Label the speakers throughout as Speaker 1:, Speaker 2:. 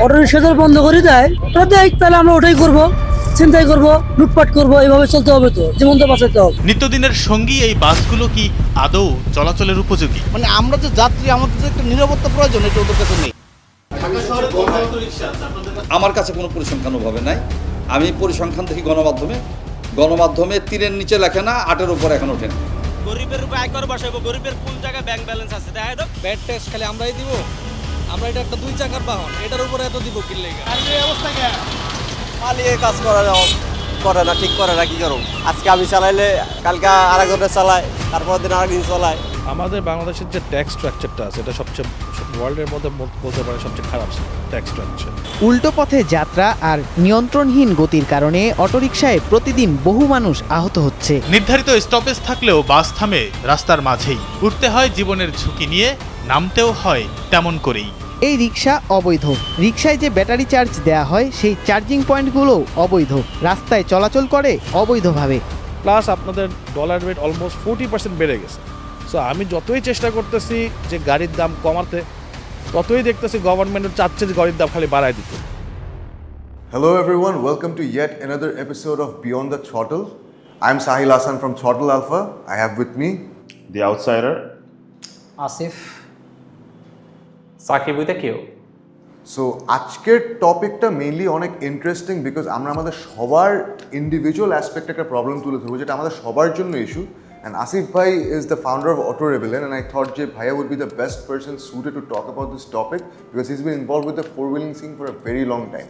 Speaker 1: Auto rickshaw যদি বন্ধ করে দেয় তাহলে আমরা ওটাই করবো, চিন্তাই করবো, লুটপাট করবো, এইভাবে চলতে হবে তো, জীবনটা বাঁচাতে হবে।
Speaker 2: নিত্যদিনের সঙ্গী এই বাসগুলো কি আদৌ চলাচলের উপযোগী?
Speaker 3: মানে আমরা যে যাত্রী, আমাদের যে একটা নিরাপত্তা প্রয়োজন, এটা ওদের কাছে নেই।
Speaker 4: আমার কাছে কোনো পরিসংখ্যান ওভাবে নাই। আমি পরিসংখ্যান দেখি গণমাধ্যমে 3-এর নিচে লেখে না, 8-এর উপর এখন ওঠেন।
Speaker 5: গরিবের উপর আয়কর বসাবো, গরিবের কোন জায়গায় ব্যাংক ব্যালেন্স আছে দেখা দাও।
Speaker 3: ব্যাড ট্যাক্স খালি আমরাই দিব। আমরা এটা একটা 2 চাকার বাহন, এটার উপরে এত দিব কি লেগে? আর এই অবস্থা কে
Speaker 6: মালিয়ে কাজ করে না, ঠিক করে না, কি করব? আজকে আমি চালাইলে কালকে আরেকজনে চালায়, তারপরের দিন আরেকদিন চালায়।
Speaker 7: আমাদের বাংলাদেশের যে ট্যাক্স স্ট্রাকচারটা আছে এটা সবচেয়ে ওয়ার্ল্ডের মধ্যে বলতে পারে সবচেয়ে খারাপ ট্যাক্স স্ট্রাকচার।
Speaker 8: উল্টো পথে যাত্রা আর নিয়ন্ত্রণহীন গতির কারণে অটোরিকশায় প্রতিদিন বহু মানুষ আহত হচ্ছে।
Speaker 2: নির্ধারিত স্টপেজ থাকলেও বাস থামে রাস্তার মাঝেই। উঠতে হয় জীবনের ঝুঁকি নিয়ে, নামতেও হয় তেমন করেই।
Speaker 8: এই রিক্সা অবৈধ। রিক্সায় যে ব্যাটারি চার্জ দেয়া হয় সেই চার্জিং পয়েন্টগুলো অবৈধ। রাস্তায় চলাচল করে অবৈধভাবে।
Speaker 7: প্লাস আপনাদের ডলার রেট অলমোস্ট 40% বেড়ে গেছে। সো আমি যতই চেষ্টা করতেছি যে গাড়ির দাম কমাতে, ততই দেখতেছি গভর্নমেন্ট চাচ্ছে যে গাড়ির দাম খালি বাড়ায় দিতে।
Speaker 9: Hello everyone, welcome to yet another episode of Beyond the Throttle. I'm Sahil Hassan from Throttle Alpha. I have with me
Speaker 10: The Outsider,
Speaker 3: Asif,
Speaker 5: Sakib with কেউ।
Speaker 9: সো আজকের টপিকটা মেইনলি অনেক ইন্টারেস্টিং বিকজ আমরা আমাদের সবার ইন্ডিভিজুয়াল অ্যাসপেক্ট একটা প্রবলেম তুলে ধরবো যেটা আমাদের সবার জন্য issue. And Asif Bhai is the founder of Auto Rebellion, and I thought Jay Bhaiya would be the best person suited to talk about this topic because he's been involved with the four-wheeling scene for a very long time.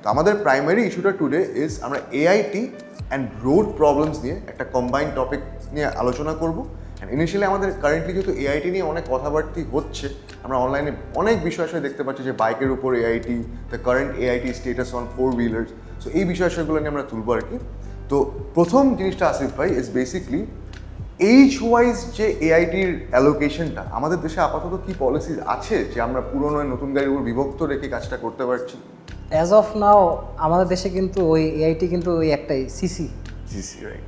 Speaker 9: তো আমাদের primary ইস্যুটা today is আমরা AIT and road problems নিয়ে একটা combined topic নিয়ে আলোচনা করব। And initially আমাদের কারেন্টলি যেহেতু এআইটি নিয়ে অনেক কথাবার্তি হচ্ছে, আমরা অনলাইনে অনেক বিষয় দেখতে পাচ্ছি যে বাইকের উপর AIT, the current AIT status on four wheelers. So এই বিষয়গুলো নিয়ে আমরা তুলব আর কি। তো প্রথম জিনিসটা আসিফ ভাই ইজ বেসিকলি এইচ ওয়াইজ যে এআইটির অ্যালোকেশনটা আমাদের দেশে আপাতত কি পলিসি আছে যে আমরা পুরনো নতুন গাড়ির উপর বিভক্ত রেখে কাজটা করতে পারছি?
Speaker 3: অ্যাজ অফ নাও আমাদের দেশে কিন্তু ওই এআইটি কিন্তু ওই একটাই সিসি,
Speaker 9: রাইট।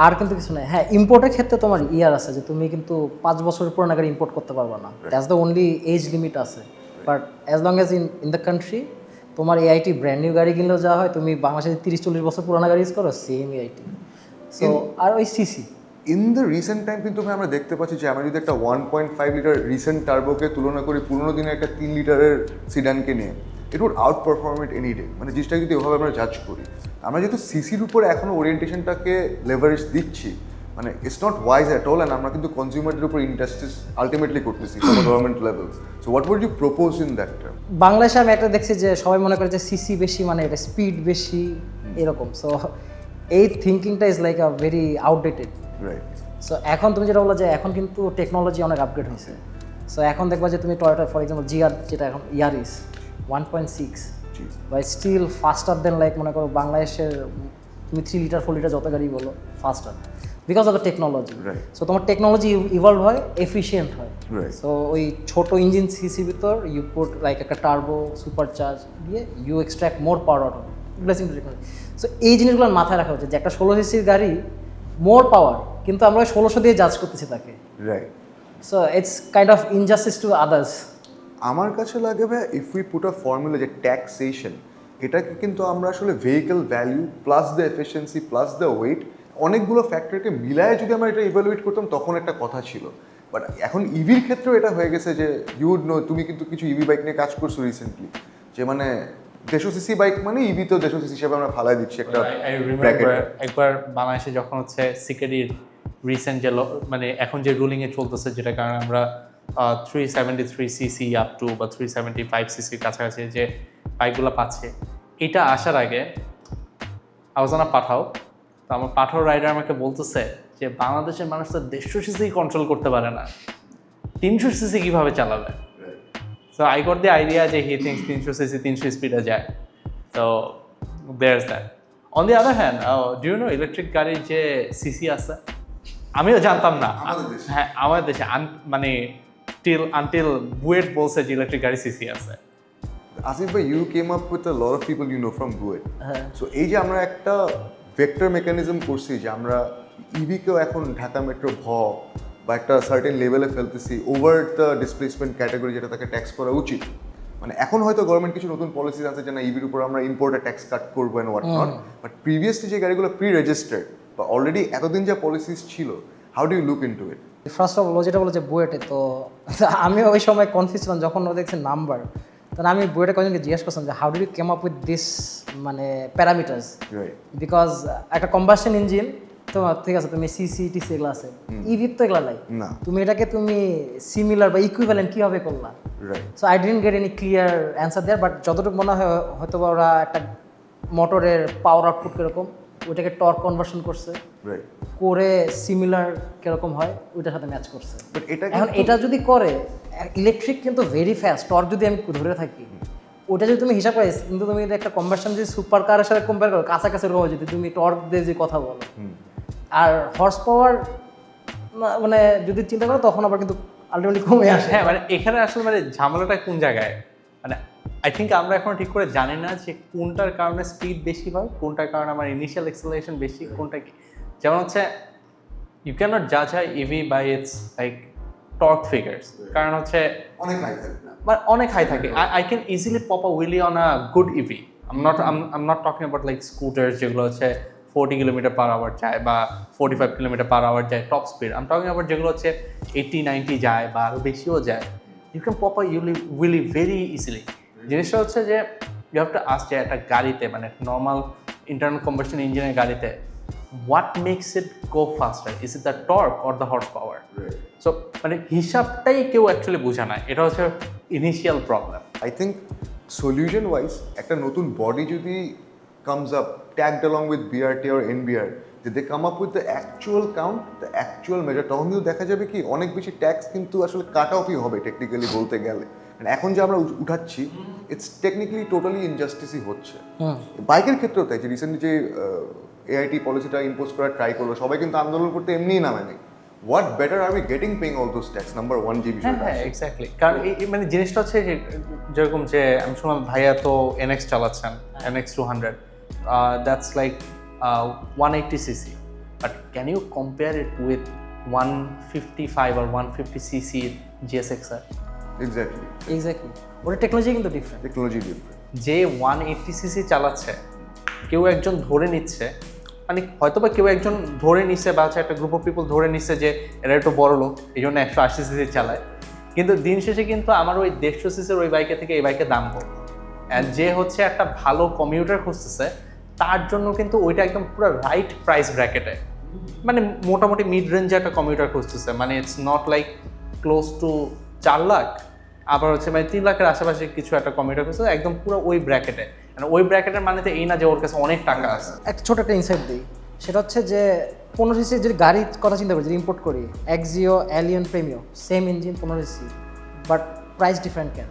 Speaker 3: আর কিন্তু কিছু নাই। হ্যাঁ, ইম্পোর্টের ক্ষেত্রে তোমার ইয়ার আছে যে তুমি কিন্তু 5 বছরের পুরোনো গাড়ি ইম্পোর্ট করতে পারবে না, that's the only age limit আছে। But as long as in the country তোমার এআইটি ব্র্যান্ড নিউ গাড়ি কিনলেও যা হয়, তুমি বাংলাদেশে 30-40 বছর পুরোনো গাড়ি ইউজ করো, সেম এআইটি। সো আর ওই CC
Speaker 9: in the recent time কিন্তু আমরা দেখতে পাচ্ছি যে আমরা যদি একটা 1.5 লিটার রিসেন্ট টার্বোকে তুলনা করি পুরোনো দিনের একটা 3 লিটারের সিডানকে নিয়ে, it would outperform it any day. মানে জিনিসটা যদি ওভাবে আমরা জাজ করি, আমরা যেহেতু সিসির উপরে এখনও ওরিয়েন্টেশনটাকে লেভারেজ দিচ্ছি, মানে it's not wise at all. And আমরা কিন্তু কনজিউমারদের উপর ইন্ডাস্ট্রিজ আলটিমেটলি করতেছি government level. So what would you propose in that?
Speaker 3: বাংলাদেশে আমি একটা দেখছি যে সবাই মনে করে যে সিসি বেশি মানে এটা স্পিড বেশি এরকম। সো এই থিঙ্কিংটা is like a very outdated,
Speaker 9: right?
Speaker 3: So এখন তুমি যেটা বলো যে এখন কিন্তু টেকনোলজি অনেক আপগ্রেড হয়েছে। সো এখন দেখবা যে তুমি টয়োটা ফর এক্সাম্পল জিআর যেটা এখন ইয়ারিস 1.6 বা স্টিল ফাস্টার দেন লাইক মনে করো বাংলাদেশের তুমি 3 লিটার 4 লিটার যত গাড়ি বলো faster because of the technology. So তোমার টেকনোলজি ইভলভ হয়, এফিসিয়েন্ট হয়। সো ওই ছোট ইঞ্জিন সিসির ভিতর ইউ পুট লাইক একটা টার্বো সুপার চার্জ দিয়ে you extract more power out of blessing to technology. So এই জিনিসগুলো মাথায় রাখা উচিত যে একটা 16 সিসির গাড়ি মোর পাওয়ার, কিন্তু আমরা 1600 দিয়ে জাজ করতেছি তাকে,
Speaker 9: right?
Speaker 3: So it's kind of injustice to others.
Speaker 9: আমার কাছে লাগে ভাই if we put a formula যে ট্যাক্সেশন, এটাকে কিন্তু আমরা আসলে vehicle value plus the efficiency plus the weight অনেকগুলো ফ্যাক্টরকে মিলায় যদি আমরা এটা ইভ্যালুয়েট করতাম তখন একটা কথা ছিল। বাট এখন ইভির ক্ষেত্রেও এটা হয়ে গেছে যে ইউ উড নো, তুমি কিন্তু কিছু ইভি বাইক নিয়ে কাজ করছো রিসেন্টলি, যে মানে 150 সিসি বাইক মানে ইভি তো 150 সিসি হিসেবে আমরা ফালাই দিচ্ছি একটা ব্র্যাকেট।
Speaker 5: একবার বাংলাদেশে যখন হচ্ছে সিকেডির রিসেন্ট যে মানে এখন যে রুলিংয়ে চলতেছে, যেটা কারণে আমরা 373 সিসি আপ টু বা 375 সিসির কাছাকাছি যে বাইকগুলো পাচ্ছে, এটা আসার আগে আলোচনা পাঠাও তো আমার পাঠাও রাইডার আমাকে বলতেছে যে বাংলাদেশের মানুষ তো 150 সিসি কন্ট্রোল করতে পারে না, 300 সিসি কীভাবে চালাবে। So I got the idea যে হি থিঙ্কস 300 সিসি 300 স্পিডে যায়। তো there is that. On the other hand, do you know electric গাড়ির যে সিসি আছে, আমিও জানতাম না। হ্যাঁ, আমাদের দেশে মানে আনটিল বুয়েট বলছে যে ইলেকট্রিক গাড়ি সিসি আছে।
Speaker 9: আসিফ ভাই, you came up with a lot of people you know from BUET. So এই যে আমরা একটা ভেক্টর মেকানিজম করছি যে আমরা ইভিকেও এখন ঢাকা মেট্রো বা একটা সার্টেন লেভেলে ফেলতেছি ওভার দ্য ডিসপ্লেসমেন্ট ক্যাটাগরি, যেটা তাকে ট্যাক্স করা উচিত। মানে এখন হয়তো গভর্নমেন্ট কিছু নতুন পলিসি আছে যে না ইভির উপর আমরা ইম্পোর্টে ট্যাক্স কাট করবো and what not, but previously যে গাড়িগুলো প্রি রেজিস্টার্ড বা অলরেডি এতদিন যে পলিসিস ছিল, how do you look into it?
Speaker 3: First of all যেটা বলো যে বুয়েটে, তো আমি ওই সময় কনফিউজ ছিলাম যখন ও দেখছি নাম্বার, তখন আমি বুয়েটে কয়েকজনকে জিজ্ঞেস করছিলাম যে how do you came up with this মানে প্যারামিটার্স,
Speaker 9: রাইট।
Speaker 3: বিকজ একটা কম্বাসশন ইঞ্জিন তো ঠিক আছে, তুমি সিসি টিসি এগুলো আছে, ইভি তো এগুলো নাই,
Speaker 9: না।
Speaker 3: তুমি এটাকে তুমি সিমিলার বা ইকুইভ্যালেন্ট কিভাবে করলা?
Speaker 9: Right.
Speaker 3: So I didn't get any clear answer there, but যতটুকু মনে হয় হয়তো বা ওরা একটা মোটরের পাওয়ার আউটপুট কীরকম ওইটাকে টর্ক কনভার্সন করছে,
Speaker 9: রাইট।
Speaker 3: করে সিমিলার কিরকম হয় ওইটার সাথে ম্যাচ করছে।
Speaker 9: বাট এটা
Speaker 3: এখন এটা যদি করে, ইলেকট্রিক কিন্তু ভেরি ফাস্ট, টর্ক যদি আমি ধরে থাকি ওটা যদি তুমি হিসাব করে, কিন্তু তুমি যদি একটা কম্বাসশন যদি সুপার কারের সাথে কম্পেয়ার করো, কাছাকাছি রকম যদি তুমি টর্ক দিয়ে যে কথা বলো আর হর্স পাওয়ার মানে যদি চিন্তা করো, তখন আবার কিন্তু আলটিমেটলি কমে আসে।
Speaker 5: হ্যাঁ, মানে এখানে আসলে মানে ঝামেলাটা কোন জায়গায়, মানে আই থিঙ্ক আমরা এখন ঠিক করে জানি না যে কোনটার কারণে স্পিড বেশি হয়, কোনটার কারণে আমার ইনিশিয়াল এক্সেলারেশন বেশি, কোনটা কি। যেমন হচ্ছে ইউ ক্যান নট জাজ I EV by it's like torque figures, কারণ হচ্ছে
Speaker 9: অনেক হাই থাকে।
Speaker 5: অনেক হাই থাকে। I can easily pop a wheelie on a good EV. I'm not talking about like scooter যেগুলো হচ্ছে 40 কিলোমিটার/আওয়ার যায় বা 45 কিলোমিটার/আওয়ার যায় top speed. I'm talking about যেগুলো হচ্ছে 80-90 যায় বা আরও বেশিও যায়। You can pop a wheelie very easily. জিনিসটা হচ্ছে যে ইউ হ্যাভ টু আস্ক যে একটা গাড়িতে মানে নর্মাল ইন্টারনাল কম্বাসশন ইঞ্জিনের গাড়িতে what makes it go faster? Is it the torque or the horsepower?
Speaker 9: Right.
Speaker 5: So মানে হিসাবটাই কেউ অ্যাকচুয়ালি বোঝে না, এটা হচ্ছে initial problem.
Speaker 9: I think solution wise একটা নতুন বডি যদি comes up tagged along with BRT or NBR, যে they come up with the actual count, the actual measure, তখন কিন্তু দেখা যাবে কি অনেক বেশি ট্যাক্স কিন্তু আসলে কাট অফই হবে টেকনিক্যালি বলতে গেলে। And এখন যে আমরা উঠাচ্ছি ইটস টেকনিক্যালি টোটালি ইনজাস্টিসই হচ্ছে। বাইকের ক্ষেত্রেও তাই, যে রিসেন্টলি যে এআইটি পলিসিটা ইম্পোজ করার ট্রাই করলো, সবাই কিন্তু আন্দোলন করতে এমনিই নামে নেই। What better are we getting paying all those tax, number one যে বিষয়টা।
Speaker 5: হ্যাঁ, এক্স্যাক্টলি। কারণ এই মানে জিনিসটা হচ্ছে যে যেরকম যে আমি শুনলাম ভাইয়া তো NX চালাচ্ছেন, NX 200, that's like 180 CC, but can you compare it with 155 or 150 CC GSX-R?
Speaker 9: Exactly
Speaker 3: ওটা টেকনোলজি কিন্তু ডিফারেন্ট।
Speaker 9: Technology different.
Speaker 5: যে 180 সিসি চালাচ্ছে কেউ একজন ধরে নিচ্ছে, মানে হয়তো বা কেউ একজন ধরে নিচ্ছে বা হচ্ছে একটা গ্রুপ অফ পিপল ধরে নিচ্ছে যে এরা একটু বড় লোক এই জন্য 180 সিসি চালায়, কিন্তু দিন শেষে কিন্তু আমার ওই 150 সিসির ওই বাইকে থেকে এই বাইকের দাম কম। অ্যান্ড যে হচ্ছে একটা ভালো কমিউটার খুঁজতেছে তার জন্য কিন্তু ওইটা একদম পুরো রাইট প্রাইস ব্র্যাকেটে, মানে মোটামুটি মিড রেঞ্জে একটা কমিউটার খুঁজতেছে, মানে it's not like close two 4 lakh, আবার হচ্ছে মানে 3 লাখের আশেপাশে কিছু একটা কমিউটার খুঁজতেছে একদম পুরো ওই ব্র্যাকেটে। মানে ওই ব্র্যাকেটের মানে তো এই না যে ওর কাছে অনেক টাকা আছে।
Speaker 3: একটা ছোট একটা ইনসাইট দিই, সেটা হচ্ছে যে 15 সিসির যদি গাড়ির কথা চিন্তা করি, যদি ইম্পোর্ট করি Axio, Allion, প্রেমিও, same engine 15 CC, but price different কেন?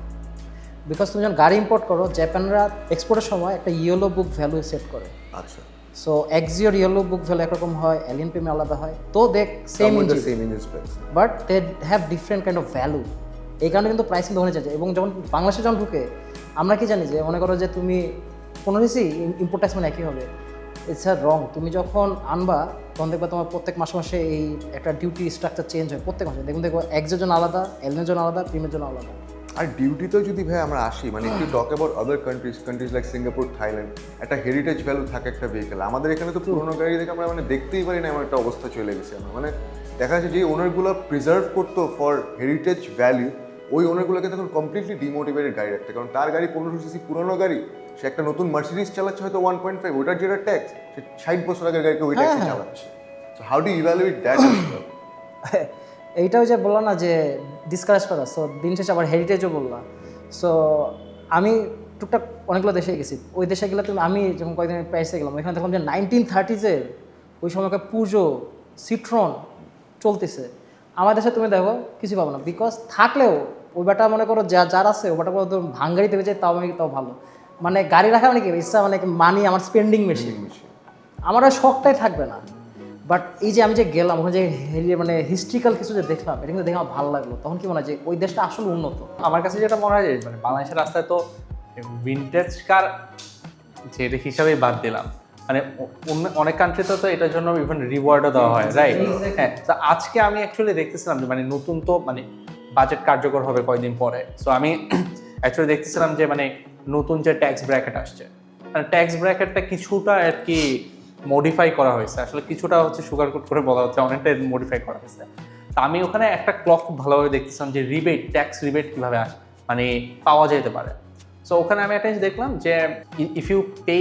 Speaker 3: বিকজ তুমি যখন গাড়ি ইম্পোর্ট করো, জাপানরা এক্সপোর্টের সময় একটা ইয়েলো বুক ভ্যালু সেট করে।
Speaker 9: আচ্ছা।
Speaker 3: সো এক্সিওর ইয়েলো বুক ভ্যালু একরকম হয়, অ্যালিয়ন, প্রেমিও আলাদা হয়, তো দেখ same engine but they have different kind of value. এই কারণে কিন্তু প্রাইস কিন্তু ওখানে যায়। এবং যখন বাংলাদেশে যখন ঢুকে আমরা কি জানি যে মনে করো যে তুমি 15 সিসি ইম্পোর্ট ট্যাক্স মানে একই হবে, ইটস আর রং। তুমি যখন আনবা তখন দেখবা তোমার প্রত্যেক মাসে মাসে এই একটা ডিউটি স্ট্রাকচার চেঞ্জ হয় প্রত্যেক মাসে। দেখবো এক্সের জন্য আলাদা, এলনের জন্য আলাদা, প্রিমের জন্য আলাদা।
Speaker 9: আর ডিউটিতেও যদি ভাই আমরা আসি, মানে if you talk about other countries like Singapore, Thailand, একটা হেরিটেজ ভ্যালু থাকে একটা ভেহিকেল। আমাদের এখানে তো পুরোনো গাড়ি দেখে আমরা মানে দেখতেই পারি না, এমন একটা অবস্থা চলে গেছে। আমরা মানে দেখা যাচ্ছে যে ওনারগুলো প্রিজার্ভ করতো ফর হেরিটেজ ভ্যালু, ওই ওনারগুলোকে তখন কমপ্লিটলি ডিমোটিভেটেড গাড়ি রাখতে, কারণ তার গাড়ি 15 সিসি পুরোনো গাড়ি, সে একটা নতুন মার্সিডিজ চালাচ্ছে হয়তো 1.5, ওটার যেটা ট্যাক্স সে 60 বছর আগের গাড়িকে ওই ট্যাক্সে চালাচ্ছে। So how do evaluate that?
Speaker 3: এইটাও যে বললাম না যে ডিসকারেজ করা, সো দিন শেষে আবার হেরিটেজও বললাম। সো আমি টুকটাক অনেকগুলো দেশে গেছি, ওই দেশে গেলে তুমি আমি যখন কয়েকদিন প্যারিসে গেলাম, ওইখানে দেখলাম যে 1930s ওই সময়কার পুজো, সিট্রন চলতেছে। আমার দেশে তুমি দেখো কিছু পাবো না, বিকজ থাকলেও ওই বাটা মনে করো যার আছে ওই বাটা ভাঙ্গারি থেকে যায়, তাও ভালো। মানে গাড়ি রাখা মানে কি ইচ্ছা, মানে মানি আমার স্পেন্ডিং মেশিন, আমার আর শখটাই থাকবে না। বাট এই যে আমি যে গেলাম ওখানে যে মানে হিস্ট্রিক্যাল কিছু যে দেখলাম, এটা কিন্তু দেখে আমার ভালো লাগলো। তখন কি মনে হয় যে ওই দেশটা আসলে উন্নত।
Speaker 5: আমার কাছে যেটা মনে হয় যে মানে বাংলাদেশের রাস্তায় তো ভিনটেজ কার যেটা হিসাবেই বাদ দিলাম, মানে অনেক কান্ট্রিতে তো এটার জন্য ইভেন রিওয়ার্ডও দেওয়া হয়, রাইট? হ্যাঁ, তো আজকে আমি অ্যাকচুয়ালি দেখতেছিলাম যে মানে নতুন তো মানে বাজেট কার্যকর হবে কয়েকদিন পরে। সো আমি অ্যাকচুয়ালি দেখতেছিলাম যে মানে নতুন যে ট্যাক্স ব্র্যাকেট আসছে, মানে ট্যাক্স ব্র্যাকেটটা কিছুটা আর কি মডিফাই করা হয়েছে, আসলে কিছুটা হচ্ছে সুগার কোট করে বলা হচ্ছে, অনেকটাই মডিফাই করা হয়েছে। তা আমি ওখানে একটা ক্লক খুব ভালোভাবে দেখতেছিলাম যে রিবেট, ট্যাক্স রিবেট কীভাবে মানে পাওয়া যেতে পারে। সো ওখানে আমি একটা জিনিস দেখলাম যে ইফ ইউ পে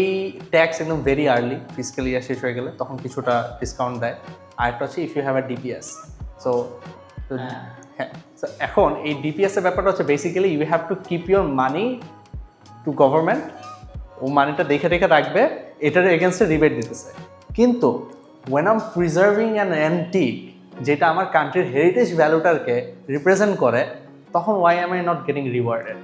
Speaker 5: ট্যাক্স একদম ভেরি আর্লি, ফিজিক্যাল ইয়ার শেষ হয়ে গেলে তখন কিছুটা ডিসকাউন্ট দেয়। আর একটা হচ্ছে if you have a DPS. So হ্যাঁ, এখন এই ডিপিএস এর ব্যাপারটা হচ্ছে basically you have to keep your money to government, ও মানিটা দেখে দেখে রাখবে, এটার এগেনস্টে রিবেট দিতেছে। কিন্তু when am preserving an antique, যেটা আমার কান্ট্রির হেরিটেজ ভ্যালুটাকে রিপ্রেজেন্ট করে, তখন why am I not getting rewarded?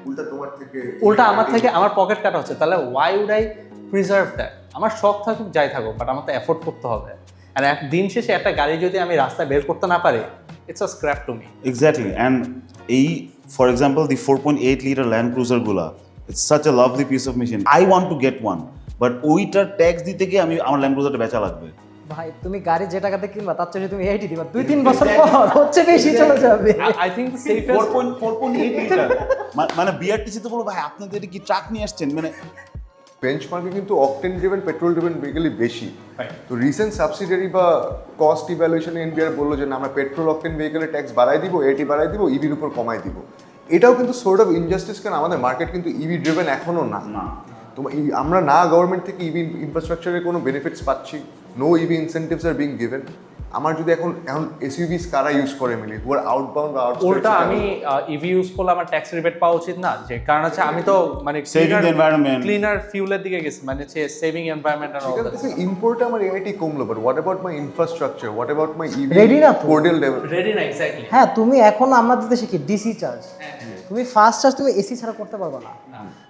Speaker 5: উল্টা আমার থেকে আমার পকেট কাটা হচ্ছে। তাহলে why would I preserve that? আমার শখ থাকুক যাই থাকুক, বাট আমার তো এফোর্ড করতে হবে। আর দিন শেষে একটা গাড়ি যদি আমি রাস্তায় বের করতে না পারি, it's a scrap to me.
Speaker 10: Exactly, and for example, the 4.8 liter Land Cruiser gula, it's such a lovely piece of machine. I want to get one, but ওইটার ট্যাক্স দিতে গিয়ে আমি আমার Land Cruiserটা বেচা লাগবে।
Speaker 3: ভাই তুমি গাড়ি যে টাকাতে কিনবা তার চেয়ে তুমি এইটি দিবা, 2-3 বছর পর হচ্ছে বেশি চলে যাবে।
Speaker 5: I think the safest
Speaker 10: 4.8 litre মানে বিআরটিসি তো বলবো ভাই আপনাদের এটা কি ট্রাক নিয়ে আসছেন, মানে
Speaker 9: বেঞ্চমার্কে কিন্তু অকটেন ড্রিভেন পেট্রোল ড্রিভেন ভেহিকেলই বেশি। তো রিসেন্ট সাবসিডিয়ারি বা কস্ট ইভ্যালুয়েশনে এনবিআর বললো যে না আমরা পেট্রোল অকটেন ভেহিকেলের ট্যাক্স বাড়াই দিব, এটি বাড়াই দিব, ইভির উপর কমাই দিব। এটাও কিন্তু সোর্ট অফ ইনজাস্টিস, কারণ আমাদের মার্কেট কিন্তু ইভি ড্রিভেন এখনও না। তো আমরা না গভর্নমেন্ট থেকে ইভি ইনফ্রাস্ট্রাকচারের কোনো বেনিফিটস পাচ্ছি, no EV incentives are being given. আমার যদি এখন এসইউভিস কারা ইউজ করে মিলি, হু আর আউটবাউন্ড বা আউটসাইড,
Speaker 5: উল্টা আমি ইভি ইউজ করলে আমার ট্যাক্স রিবেট পাওয়া উচিত না? যে কারণ হচ্ছে আমি তো মানে
Speaker 10: Saving the environment.
Speaker 5: ক্লিনার ফিউলের দিকে গেছি, মানে হচ্ছে সেভিং এনভায়রনমেন্ট আর অল
Speaker 9: এখান
Speaker 5: দ্যাট।
Speaker 9: থেকে ইম্পোর্টে আমার এআইটি কমলো, but what about my infrastructure, what about my EV
Speaker 3: Ready না তো?
Speaker 9: Portal develop?
Speaker 5: রেডি না, এক্স্যাক্টলি।
Speaker 3: হ্যাঁ, তুমি এখন আমাদের দেশে কি ডিসি চার্জ, তুমি ফাস্ট চার্জ তুমি এসি ছাড়া করতে পারবে না।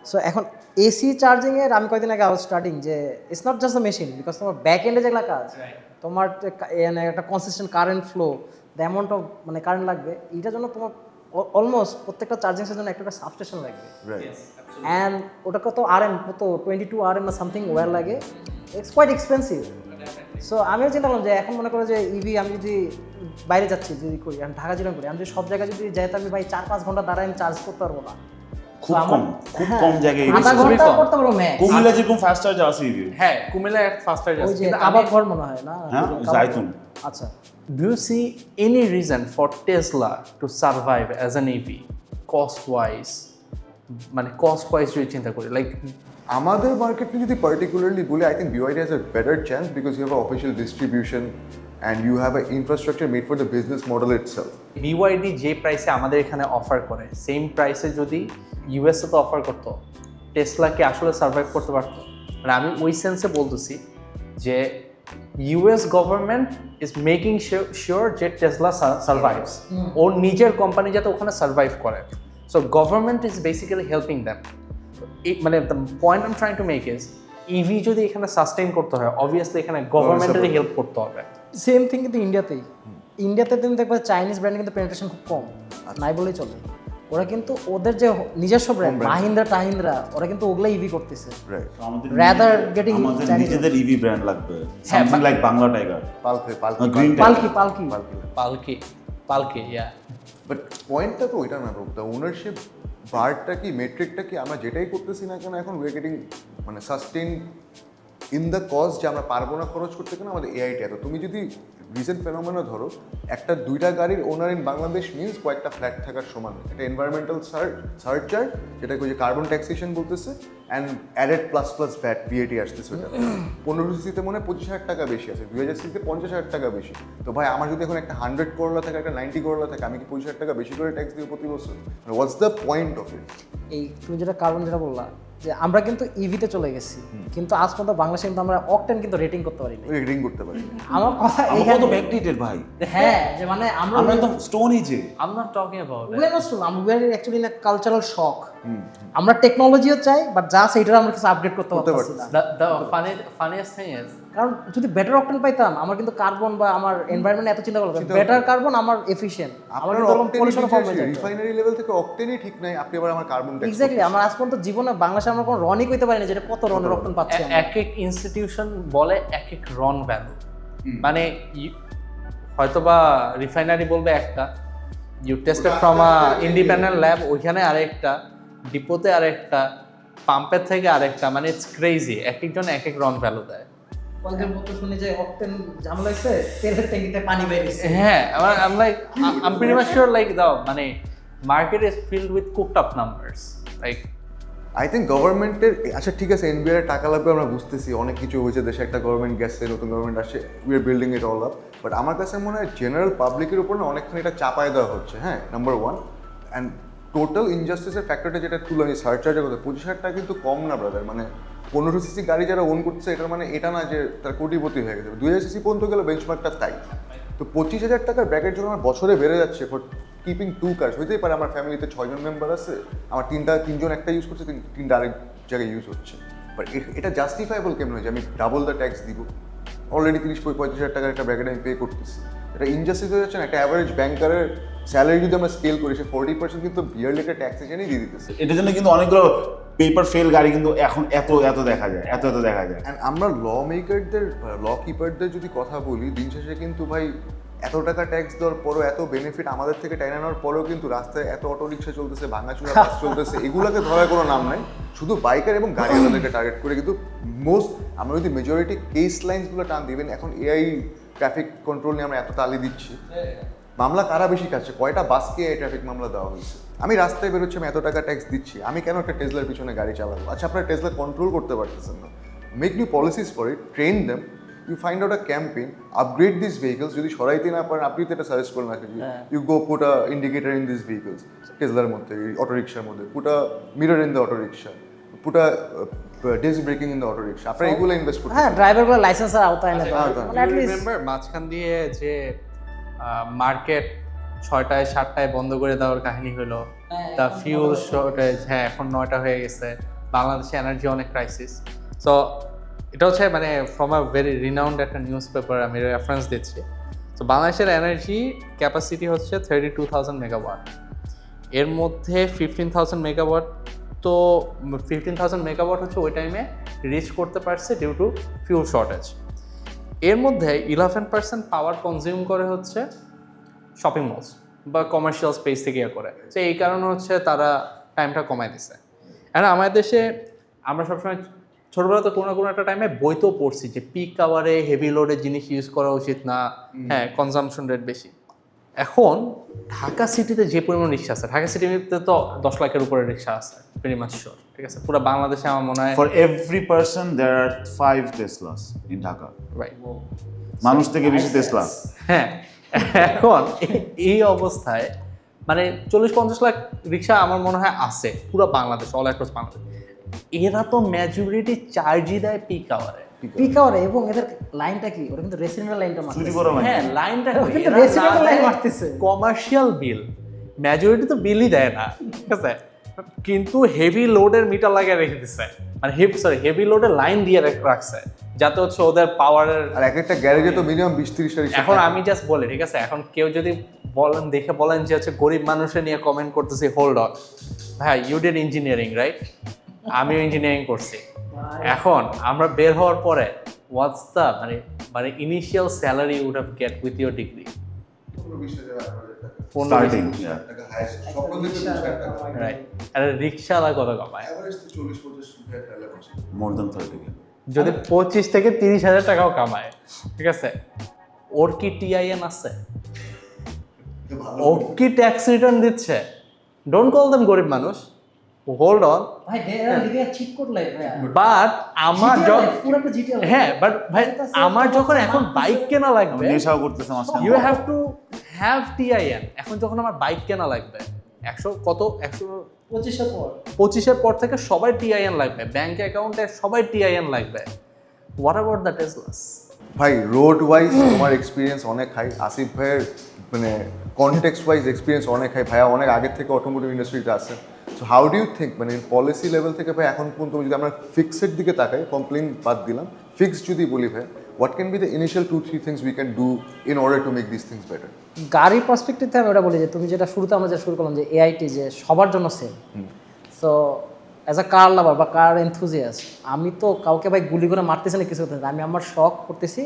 Speaker 3: সো এখন এসি চার্জিং এর আমি কয়েকদিন আগে স্টার্টিং যে it's not just the machine, because তোমার ব্যাক এন্ডে যেগুলো কাজ, তোমার একটা consistent current flow, the amount of মানে কারেন্ট লাগবে, এটার জন্য তোমার অলমোস্ট প্রত্যেকটা চার্জিংসের জন্য একটা সাবস্টেশন লাগবে। অ্যান্ড ওটা কত আরএম, কত 22 আরএম না সামথিং ওয়্যার লাগে, ইটস কোয়াইট এক্সপেন্সিভ। সো আমিও চিন্তা করলাম যে এখন মনে করো যে ইভি আমি যদি বাইরে যাচ্ছি, যদি করি, আমি ঢাকা জিরো করি, আমি যদি সব জায়গায় যদি যাই, তো আমি ভাই 4-5 ঘন্টা দাঁড়ায় আমি চার্জ করতে পারবো না।
Speaker 10: খুব কম জায়গায়
Speaker 3: আধা ঘন্টা করতে পারবো ম্যাক্স।
Speaker 10: কুমিল্লা যেরকম ফাস্ট চার্জ আছে ইভি,
Speaker 5: হ্যাঁ, কুমিল্লা ফাস্ট চার্জ
Speaker 3: ওই
Speaker 5: আছে,
Speaker 3: যে
Speaker 5: কিন্তু
Speaker 3: কাবাব ঘর মনে হয় না?
Speaker 10: হ্যাঁ জাইতুন।
Speaker 3: আচ্ছা,
Speaker 5: do you see any reason for Tesla to survive as an EV cost wise? মানে cost wise যদি চিন্তা করি, লাইক
Speaker 9: আমাদের মার্কেটে যদি পার্টিকুলারলি বলি, I think BYD has a better chance because you have an official distribution and you have an infrastructure made for the business model itself.
Speaker 5: BYD যে প্রাইসে আমাদের এখানে অফার করে, সেম প্রাইসে যদি ইউএসএ তো অফার করতো, টেসলা কি আসলে সার্ভাইভ করতে পারতো? মানে আমি ওই সেন্সে বলতেছি যে US government is making sure যে টেসলা সার্ভাইভস, ওর নিজের কোম্পানি যাতে ওখানে সার্ভাইভ করে। So government is basically helping them. মানে the point I am trying to make is, EV যদি এখানে সাস্টেইন করতে হয়, অবভিয়াসলি এখানে গভর্নমেন্টেরই হেল্প করতে হবে।
Speaker 3: সেম থিং কিন্তু ইন্ডিয়াতে তুমি দেখবে চাইনিজ ব্র্যান্ডে কিন্তু পেনিট্রেশন খুব কম, নাই বলেই চলে। ওরা কিন্তু ওদের যে নিজস্ব ব্র্যান্ড মাহিন্দ্রা ওরা কিন্তু ওগুলা ইভি করতেছে, রাদার গেটিং
Speaker 10: নিজেদের ইভি ব্র্যান্ড লাগবে, সামথিং লাইক বাংলা টাইগার,
Speaker 5: পালকি ইয়া।
Speaker 9: বাট পয়েন্টটা তো ওইটা না, দ্য ওনারশিপ বারটা কি মেট্রিকটা কি আমরা যেটাই করতেছি না কেন, এখন উই আর গেটিং মানে সাস্টেইন ইন দ্য কজ যে আমরা পারবো না খরচ করতে, কেন আমাদের এআইটি এত। তুমি যদি রিসেন্ট ফেনোমেনা ধরো, একটা 2টা গাড়ির ওনার ইন বাংলাদেশ মিনস কয়েকটা ফ্ল্যাট থাকার সমান। একটা এনভায়রনমেন্টাল সার্চার্জ, যেটাকে ওই যে কার্বন ট্যাক্সেশন বলতেছে, and added plus VAT BAT আসতেছে। ওটা 15 সিসিতে মনে হয় 25,000 টাকা বেশি আছে, 2000 সিসিতে 50,000 টাকা বেশি। তো ভাই আমার যদি এখন একটা 100 করোলা থাকে, একটা 90 করোলা থাকে, আমি কি 25,000 টাকা বেশি করে ট্যাক্স দিব প্রতি বছর? What's the point of it?
Speaker 3: এই তুমি যেটা কার্বন যেটা বললা যে আমরা কিন্তু ইভিতে চলে গেছি, কিন্তু আজ পর্যন্ত বাংলাদেশে কিন্তু আমরা অকটেন কিন্তু রেটিং করতে পারি না।
Speaker 9: রেটিং করতে পারি
Speaker 3: আমার কথা
Speaker 10: আমরা তো ব্যাকডেটেড ভাই।
Speaker 3: হ্যাঁ, যে মানে আমরা
Speaker 10: একদম স্টোন এজে।
Speaker 5: I'm not talking about
Speaker 3: we are not still, we are actually in a cultural shock. আমরা টেকনোলজিও চাই, বাট যা সেইটা আমরা কিছু আপডেট করতে পারতেছি না।
Speaker 5: the funniest thing is,
Speaker 3: কারণ যদি বেটার অকটেন পাইতাম, আমার কিন্তু কার্বন বা আমার এনভায়রনমেন্ট এত চিন্তা করলাম, বেটার কার্বন আমার এফিশিয়েন্ট, আমার কিন্তু পলিউশন কম হয়ে যায়।
Speaker 9: রিফাইনারি লেভেল থেকে অকটেনই ঠিক নাই, আপনি আবার আমার কার্বন ট্যাক্স।
Speaker 3: এক্স্যাক্টলি, আমার আজ পর্যন্ত জীবনে বাংলাদেশে আমরা কোনো রনই কইতে পারি না যেটা কত রনের অকটেন পাচ্ছি।
Speaker 5: এক এক ইনস্টিটিউশন বলে এক এক রন ভ্যালু, মানে হয়তোবা রিফাইনারি বলবে একটা, you tested from a independent lab, ওইখানে আরেকটা, ডিপোতে আরেকটা, পাম্পের থেকে আরেকটা, মানে ইটস ক্রেজি। এক একজন এক এক রং ভ্যালু দেয়।
Speaker 3: কয়েকদিন মতো শুনি যে অকটেন ঝামেলা হয়েছে, তেলের ট্যাঙ্কিতে পানি বেরিয়েছে।
Speaker 5: হ্যাঁ, I'm pretty much sure like the মানে market is filled with cooked up numbers. Like
Speaker 9: I think গভর্নমেন্টের, আচ্ছা ঠিক আছে এনবিআর টাকা লাগবে আমরা বুঝতেছি, অনেক কিছু হয়েছে দেশে, একটা গভর্নমেন্ট গেছে, নতুন গভর্নমেন্ট আসছে, we are building it all up, but আমার কাছে মনে হয় জেনারেল পাবলিকের উপর না অনেকখানি এটা চাপায় দেওয়া হচ্ছে। হ্যাঁ, নাম্বার ওয়ান। অ্যান্ড টোটাল ইনজাস্টিসের ফ্যাক্টরটা যেটা তুলে আমি সার্চার্জের কথা, 25,000 টাকা কিন্তু কম না ব্রাদার। মানে 15 সিসি গাড়ি যারা ওন করছে এটার মানে এটা না যে তার কোটিপতি হয়ে গেছে, 2000 সিসি পর্যন্ত গেলে বেঞ্চমার্কটা তাই। তো 25,000 টাকার ব্র্যাকেট যখন আমার বছরে বেড়ে যাচ্ছে ফর কিপিং 2 কার্স, হইতেই পারে আমার ফ্যামিলিতে 6 জন মেম্বার আছে, আমার তিনজন একটা ইউজ করছে, তিনটা আরেক জায়গায় ইউজ হচ্ছে, বাট এটা জাস্টিফাইবল কেমন হয় যে আমি ডাবল দ্য ট্যাক্স দিব? অলরেডি 30-35,000 টাকার একটা ব্র্যাকেট আমি পে করতেছি, এটা ইনজাস্টিস হয়ে যাচ্ছে না? একটা অ্যাভারেজ ব্যাংকারের স্যালারি যদি আমরা স্কেল করি, সে 40% কিন্তু বিয়ারলি একটা ট্যাক্সেশনই দিয়ে দিতেছে।
Speaker 10: এটার জন্য কিন্তু অনেকগুলো পেপার ফেল গাড়ি কিন্তু এখন এত দেখা যায়, এত দেখা যায়।
Speaker 9: অ্যান্ড আমরা ল মেকারদের, ল কিপারদের যদি কথা বলি, দিন শেষে কিন্তু ভাই এত টাকা ট্যাক্স দেওয়ার পরও, এত বেনিফিট আমাদের থেকে টাইনে নেওয়ার পরেও কিন্তু রাস্তায় এত অটো রিক্সা চলতেছে, ভাঙাচুরা বাস চলতেছে, এগুলোকে ধরার কোনো নাম নাই। শুধু বাইকার এবং গাড়িওয়ালাদেরকে টার্গেট করে কিন্তু আমরা যদি মেজরিটি কেস লাইন্সগুলো টান দিবেন, এখন এআই ট্রাফিক কন্ট্রোল নিয়ে আমরা এত তালি দিচ্ছি, মামলা কারা বেশি কাটছে? কয়টা বাসকে এই ট্রাফিক মামলা দেওয়া হয়েছে? আমি রাস্তায় বেরোচ্ছি, আমি এত টাকা ট্যাক্স দিচ্ছি, আমি কেন একটা টেসলার পিছনে গাড়ি চালাবো? আচ্ছা, আপনারা টেসলা কন্ট্রোল করতে পারতেছেন না, make new policies for it, train them, you find out a campaign, upgrade this vehicles. যদি সরাইতে না পারেন, আপনি তো এটা সাজেস্ট করেন নাকি, you go put a indicator in this vehicles, টেসলার মধ্যে, অটো রিক্সার মধ্যে, put a mirror in the auto rickshaw, put a disc braking in the auto rickshaw. আপনারা এগুলো ইনভেস্ট করতে,
Speaker 3: হ্যাঁ, ড্রাইভারগুলো লাইসেন্সের আওতায় এনে দেওয়া। মানে at least
Speaker 5: রিমেম্বার মাঝখান দিয়ে যে মার্কেট 6টায় 7টায় বন্ধ করে দেওয়ার কাহিনী হলো, দ্য ফিউল শর্টেজ, হ্যাঁ এখন 9টা হয়ে গেছে, বাংলাদেশে এনার্জি অনেক ক্রাইসিস। সো এটা হচ্ছে মানে ফ্রম আ ভেরি রিনাউন্ড একটা নিউজ পেপার আমি রেফারেন্স দিচ্ছি। তো বাংলাদেশের এনার্জি ক্যাপাসিটি হচ্ছে 32,000 মেগাওয়াট, এর মধ্যে 15,000 মেগাওয়াট, তো 15,000 মেগাওয়াট হচ্ছে ওই টাইমে রিচ করতে পারছে ডিউ টু ফিউল শর্টেজ। এর মধ্যে 11% পাওয়ার কনজিউম করে হচ্ছে শপিং মলস বা কমার্শিয়াল স্পেস থেকে করে, তো এই কারণে হচ্ছে তারা টাইমটা কমায় দিছে। আর আমাদের দেশে আমরা সবসময় ছোটবেলাতে কোনো না কোনো একটা টাইমে বইতেও পড়ছি যে পিক আওয়ারে হেভি লোডের জিনিস ইউজ করা উচিত না, হ্যাঁ কনজামশন রেট বেশি। এখন ঢাকা সিটিতে যে পরিমাণ রিক্সা আছে, ঢাকা সিটিতে তো 10 লাখের উপরে রিক্সা আছে ভেরি মাচ শিওর, ঠিক আছে? পুরো বাংলাদেশে আমার মনে হয়
Speaker 10: for every person there are 5 Teslas in Dhaka.
Speaker 5: Right,
Speaker 10: মানুষ থেকে বেশি টেসলা।
Speaker 5: হ্যাঁ, এখন এই অবস্থায় মানে 40-50 লাখ রিক্সা আমার মনে হয় আছে পুরো বাংলাদেশ, অল অ্যাক্রস বাংলাদেশ। এরা তো মেজরিটি চার্জই দেয় পিক আওয়ারে।
Speaker 3: পিক আওয়ারে, এবং এদের লাইনটা কি, ওরা কিন্তু রেসিডেন্টাল লাইনটা মারতেছে।
Speaker 5: হ্যাঁ, লাইনটা
Speaker 3: কিন্তু রেসিডেন্টাল লাইন মারতেছে,
Speaker 5: কমার্শিয়াল বিল, মেজরিটি তো বিলই দেয় না, ঠিক আছে? কিন্তু হেভি লোডের মিটার লাগিয়ে রেখে দিচ্ছে, মানে হেভি লোডের লাইন দিয়ে রাখছে যাতে হচ্ছে ওদের পাওয়ারের।
Speaker 9: আর এক একটা গ্যারেজে তো মিনিমাম 20-30 রিক্সা।
Speaker 5: এখন আমি জাস্ট বলি, ঠিক আছে, এখন কেউ যদি বলেন যে হচ্ছে গরিব মানুষের নিয়ে কমেন্ট করতেছি, হোল্ড অন ভাই, ইউ ডিড ইঞ্জিনিয়ারিং রাইট, আমিও ইঞ্জিনিয়ারিং করছি। এখন আমরা বের হওয়ার পরে হোয়াটস দ্য মানে initial salary would have get with your degree?
Speaker 10: Starting
Speaker 5: right. আর রিক্সাওয়ালা কত কমায়?
Speaker 10: More than 30।
Speaker 5: যদি 25 থেকে 30,000 টাকাও কামায়, ঠিক আছে, ওর কি টিআইএন আছে? ও কি ট্যাক্স রিটার্ন দিচ্ছে? ডোন্ট কল দেম গরিব মানুষ, হোল্ড অন
Speaker 3: ভাই, ঠিক করলে
Speaker 5: বাট আমার
Speaker 3: পুরোটা জিটিএল।
Speaker 5: হ্যাঁ, বাট ভাই আমার যখন এখন বাইক কেনা লাগবে,
Speaker 10: নেশাও করতেছে মাঝখানে।
Speaker 5: You have to have TIN. এখন যখন আমার বাইক কেনা লাগবে 125-এর পর থেকে সবাই টিআইএন লাগবে, ব্যাংক অ্যাকাউন্টে সবাই টিআইএন লাগবে। What about the Teslas?
Speaker 9: ভাই রোড ওয়াইজ তোমার এক্সপিরিয়েন্স অনেক হাই, আসিফ ভাইয়ের মানে কনটেক্সট ওয়াইজ এক্সপিরিয়েন্স অনেক হাই, ভাইয়া অনেক আগের থেকে অটোমোটিভ ইন্ডাস্ট্রিতে আছে। So how do you think মানে পলিসি লেভেল থেকে ভাই এখন পর্যন্ত যদি আমরা ফিক্সের দিকে তাকাই, কমপ্লেন বাদ দিলাম, ফিক্স যদি বলি ভাই, what can be the initial 2-3 things we can do in order to make this things better?
Speaker 3: গাড়ির পার্সপেক্টিভ থেকে আমি ওটা বলি যে তুমি যেটা শুরুতে আমরা শুরু করলাম যে এআইটি যে সবার জন্য সেম। সো অ্যাজ আ কার লাভার বা কার এনথুজিয়াস্ট, আমি তো কাউকে ভাই গুলি করে মারতেছি না, কিছু করতেছি, আমি আমার শখ করতেছি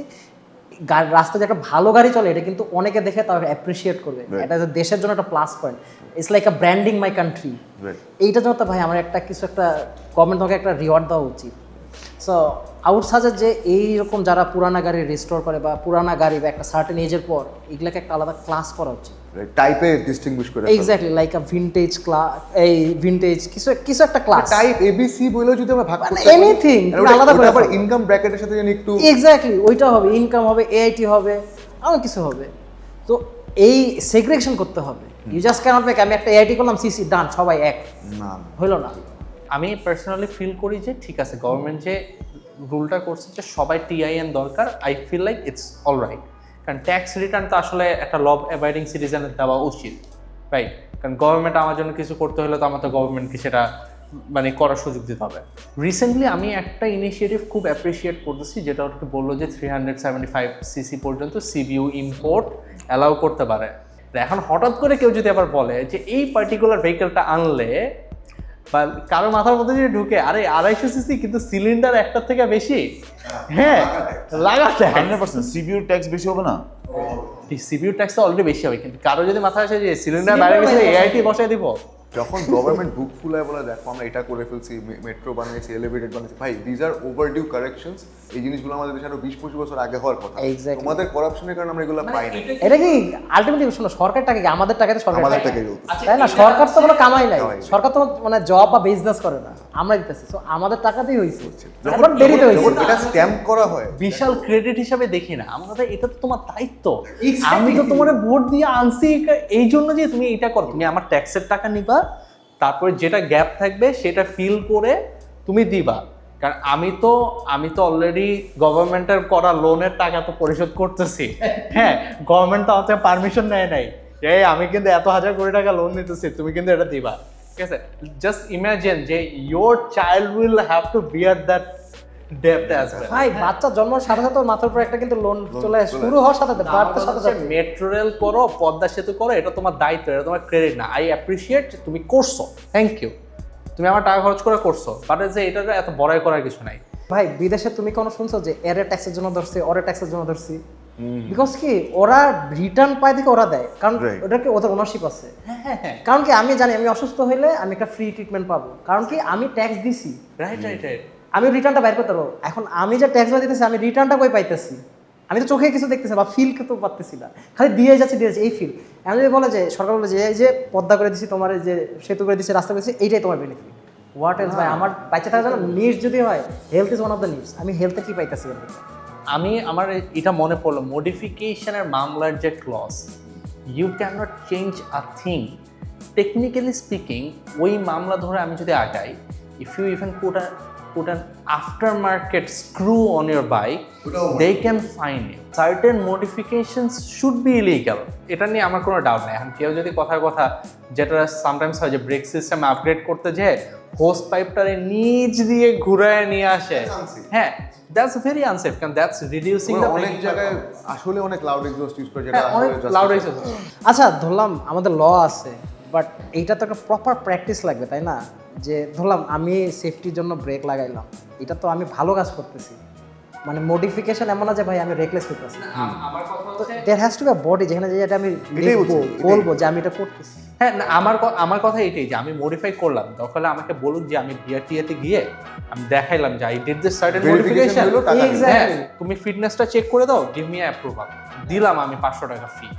Speaker 3: রাস্তায় যে একটা ভালো গাড়ি চলে এটা কিন্তু অনেকে দেখে তার অ্যাপ্রিসিয়েট করবে, এটা যে দেশের জন্য একটা plus point, it's like a branding my country. এইটা জন্য তো ভাই আমার একটা কিছু একটা গভর্নমেন্ট থেকে একটা রিওয়ার্ড দেওয়া উচিত। সো আউট সাজেস্ট যে এইরকম যারা পুরানা গাড়ি রিস্টোর করে বা পুরানা গাড়ি বা একটা সার্টেন এজের পর এগুলাকে একটা আলাদা ক্লাস করা উচিত,
Speaker 9: টাইপে ডিস্টিংগুইশ করে
Speaker 3: এক্স্যাক্টলি লাইক আ ভিনটেজ ক্লাস, এই ভিনটেজ কিছু একটা ক্লাস,
Speaker 9: টাইপ এবিসি বলেও যদি আমরা ভাগ করতে পারি
Speaker 3: এনিথিং আলাদা করে
Speaker 9: আবার ইনকাম ব্র্যাকেটের সাথে জানি একটু
Speaker 3: এক্স্যাক্টলি ওইটা হবে, ইনকাম হবে, এআইটি হবে, অনেক কিছু হবে। তো এই সেগ্রেগেশন করতে হবে, ইউ জাস্ট ক্যানট মেক আমি একটা এআইটি করলাম সিসি ডান সবাই এক,
Speaker 9: না
Speaker 3: হইলো না।
Speaker 5: আমি পার্সোনালি ফিল করি যে ঠিক আছে গভর্নমেন্ট যে রুলটা করছে যে সবাই টিআইএন দরকার, I feel like it's all right, কারণ ট্যাক্স রিটার্ন তো আসলে একটা ল অ্যাবাইডিং সিটিজেনের দেওয়া উচিত, রাইট? কারণ গভর্নমেন্ট আমার জন্য কিছু করতে হলে তো আমার তো গভর্নমেন্টকে সেটা মানে করার সুযোগ দিতে হবে। রিসেন্টলি আমি একটা ইনিশিয়েটিভ খুব অ্যাপ্রিসিয়েট করতেছি, যেটা ওটাকে বললো যে 375 সিসি পর্যন্ত সিবিইউ ইম্পোর্ট অ্যালাউ করতে পারে। এখন হঠাৎ করে কেউ যদি আবার বলে যে এই পার্টিকুলার ভেহিকেলটা আনলে বা কারো মাথার মধ্যে যদি ঢুকে আরে 250 সিসি কিন্তু সিলিন্ডার একটার থেকে বেশি, হ্যাঁ লাগাতে
Speaker 10: 100% সিবিইউ ট্যাক্স বেশি হবে না?
Speaker 5: সিবিইউ ট্যাক্স অলরেডি বেশি হবে, কিন্তু কারো যদি মাথায় আসে যে সিলিন্ডার বাইরে গেছে এআইটি বসাই দিব,
Speaker 9: যখন গভর্নমেন্ট বুক ফুলায় বলে দেখো আমরা এটা করে ফেলছি, মেট্রো বানিয়েছি, এলিভেটেড বানিয়েছি, ভাই দিজ আর ওভারডিউ কারেকশনস। এই জিনিসগুলো আমাদের দেশে আরো 20-25 বছর আগে হওয়ার কথা।
Speaker 3: Exactly.
Speaker 9: তোমাদের করাপশনের কারণে আমরা এগুলো পাই না।
Speaker 3: এটা কি আলটিমেটলি শোনো সরকার টাকা কি আমাদের টাকাতে সরকার
Speaker 9: আমাদের
Speaker 3: টাকা,
Speaker 9: টাকাই চলছে।
Speaker 3: তাই না? সরকার তো কোনো কামাই নাই, সরকার তো মানে জব বা বিজনেস করে না, আমরা দিতেছি। সো আমাদের টাকাতেই হইছে, এখন দেরিতে হইছে।
Speaker 9: যখন এটা স্ট্যাম্প করা হয়
Speaker 5: বিশাল ক্রেডিট হিসাবে দেখি না আমরা, এটা তো তোমার দায়িত্ব, আমি তো তোমার ভোট দিয়ে আনছি এই জন্য যে তুমি এটা করো, তুমি আমার ট্যাক্সের টাকা নিবা, তারপরে যেটা গ্যাপ থাকবে সেটা ফিল করে তুমি দিবা। কারণ আমি তো অলরেডি গভর্নমেন্টের করা লোনের টাকা তো পরিশোধ করতেছি, হ্যাঁ গভর্নমেন্ট তো আমাকে পারমিশন নেয় নাই এই আমি কিন্তু এত হাজার কোটি টাকা লোন নিতেছি, তুমি কিন্তু এটা দিবা, ঠিক আছে? জাস্ট ইমাজিন যে your child will have to bear that ডেপ্ট অ্যাজ ওয়েল।
Speaker 3: ভাই বাচ্চা জন্মের সাথে সাথে মাথার উপর একটা কিন্তু লোন চলে শুরু হওয়ার সাথে সাথে বাড়তে সাথে সাথে
Speaker 5: মেট্রো রেল করো, পদ্মা সেতু করো, এটা তোমার দায়িত্ব, এটা তোমার ক্রেডিট না। আই অ্যাপ্রিসিয়েট তুমি করছো, থ্যাংক ইউ, তুমি আমার টাকা খরচ করে করছো, বাট যে এটা এত বড়াই করার কিছু নাই।
Speaker 3: ভাই বিদেশে তুমি কোনো শুনছো যে এরে ট্যাক্সের জন্য ধরছি, ওরে ট্যাক্সের জন্য ধরছি? বিকজ কি ওরা রিটার্ন পায় থেকে ওরা দেয়, কারণ ওটাকে ওদের ওনারশিপ আছে। কারণ কি আমি জানি আমি অসুস্থ হইলে আমি একটা ফ্রি ট্রিটমেন্ট পাবো, কারণ কি আমি ট্যাক্স দিছি,
Speaker 5: রাইট রাইট রাইট।
Speaker 3: আমি রিটার্নটা বাইর করতে পারবো। এখন আমি যে ট্যাক্স দিতেছি আমি রিটার্নটা কই পাইতেছি? আমি তো চোখে কিছু দেখতেছি বা ফিল করতে পারতেছি না, খালি দিয়ে যাচ্ছে এই ফিল। আমি যদি বলে যে সরকার বলে যে এই যে পদ্মা করে দিচ্ছি, তোমার যে সেতু করে দিচ্ছি, রাস্তা করে দিচ্ছি, এইটাই তোমার বেনিফিট, হোয়াট এলস? ভাই আমার বাচ্চা থাকার জন্য নিডস যদি হয়, health is one of the needs, আমি হেলথে কি পাইতেছি?
Speaker 5: আমার এটা মনে পড়লো মডিফিকেশনের মামলার যে clause, you can not change a thing. Technically speaking ওই মামলা ধরে আমি যদি আগাই, if you even put an aftermarket screw on your bike, they can fine you. Certain modifications should be illegal. এটা নিয়ে আমার কোনো ডাউট নাই। এখন কেউ যদি কথার কথা যেটা সামটাইমস হয় যে ব্রেক সিস্টেম আপগ্রেড করতে যেয়ে হোস পাইপটারে নিচ দিয়ে ঘুরায় নিয়ে আসে, হ্যাঁ দ্যাটস ভেরি আনসেফ, কারণ দ্যাটস রিডিউসিং দ্য
Speaker 9: অনেক জায়গায় আসলে অনেক লাউড এক্সস্ট ইউজ করে, যেটা
Speaker 5: অনেক লাউড এক্সস্ট।
Speaker 3: আচ্ছা ধরলাম আমাদের ল আছে, বাট এইটা তো একটা প্রপার প্র্যাকটিস লাগবে, তাই না? যে ধরলাম আমি সেফটির জন্য ব্রেক লাগাইলাম, এটা তো আমি ভালো কাজ করতেছি, মানে মডিফিকেশন এমন না যে ভাই আমি রেকলেস করতেছি। তো there has to be a body যেখানে যে এটা আমি বলবো যে আমি এটা করতেছি।
Speaker 5: হ্যাঁ না, আমার কথা এটাই যে আমি মডিফাই করলাম, তাহলে আমাকে বলুন যে আমি বিআরটিএতে গিয়ে আমি দেখাইলাম যে I did this certain modification, তুমি ফিটনেসটা চেক করে দাও, গিভ মি অ্যাপ্রুভাল, দিলাম আমি 500 টাকা ফি।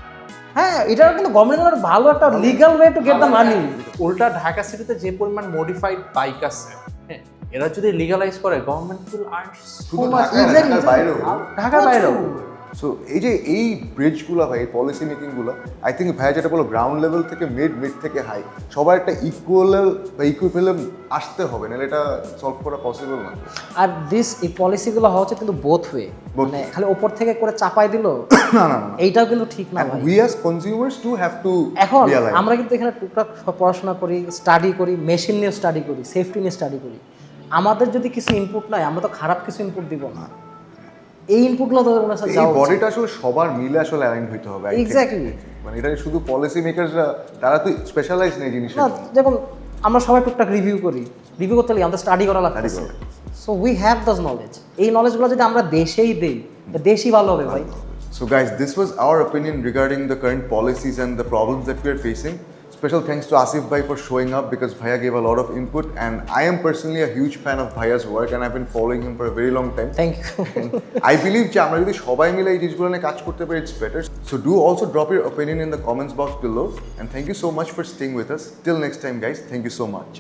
Speaker 3: হ্যাঁ এটা কিন্তু গভর্নমেন্টের ভালো একটা legal way to get the money.
Speaker 5: উল্টা ঢাকা সিটিতে যে পরিমাণ মডিফাইড বাইক আছে, হ্যাঁ এরা যদি লিগালাইজ করে government will earn so much. ঢাকার বাইরেও।
Speaker 9: সো এই ব্রিজগুলো ভাই, এই পলিসি মেকিংগুলো আই থিঙ্ক ভাই যেটা বলো গ্রাউন্ড লেভেল থেকে মিড থেকে হাই সবার একটা ইকুয়াল বা ইকুইভ্যালেন্ট আসতে হবে, নাহলে এটা সলভ করা পসিবল না।
Speaker 3: আর এই পলিসিগুলো হওয়া উচিত কিন্তু বোথ ওয়ে, মানে খালি ওপর থেকে করে চাপাই দিল
Speaker 9: না না,
Speaker 3: এইটাও কিন্তু ঠিক না ভাই।
Speaker 9: We as consumers to have to
Speaker 3: এখন আমরা কিন্তু এখানে টুকটাক পড়াশোনা করি, স্টাডি করি, মেশিন নিয়ে স্টাডি করি, সেফটি নিয়ে স্টাডি করি। আমাদের যদি কিছু ইনপুট নাই, আমরা তো খারাপ কিছু ইনপুট দিব না। এই ইনপুটগুলো তো ওনার সাথে যাওয়া,
Speaker 9: এই বডিটা আসলে সবার মিলে আসলে অ্যালাইন হইতে হবে।
Speaker 3: এক্স্যাক্টলি,
Speaker 9: মানে এটা শুধু পলিসি মেকারসরা, তারা তো স্পেশালাইজ নেই জিনিসটা।
Speaker 3: না যেমন আমরা সবাই টুকটাক রিভিউ করি, রিভিউ করতে গেলে আমাদের স্টাডি করা লাগছে। So we have those knowledge. এই নলেজগুলো যদি আমরা দেশেই দেই, দেশই ভালো হবে ভাই।
Speaker 9: So guys, this was our opinion regarding the current policies and the problems that we are facing. Special thanks to Asif Bhai for showing up because Bhaiya gave a lot of input, and I am personally a huge fan of Bhaiya's work and I've been following him for a very long time.
Speaker 3: Thank you.
Speaker 9: I believe যে আমরা যদি সবাই মিলে এই জিনিসগুলো নিয়ে কাজ করতে পারি, it's better. So do also drop your opinion in the comments box below, and thank you so much for staying with us. Till next time guys, thank you so much.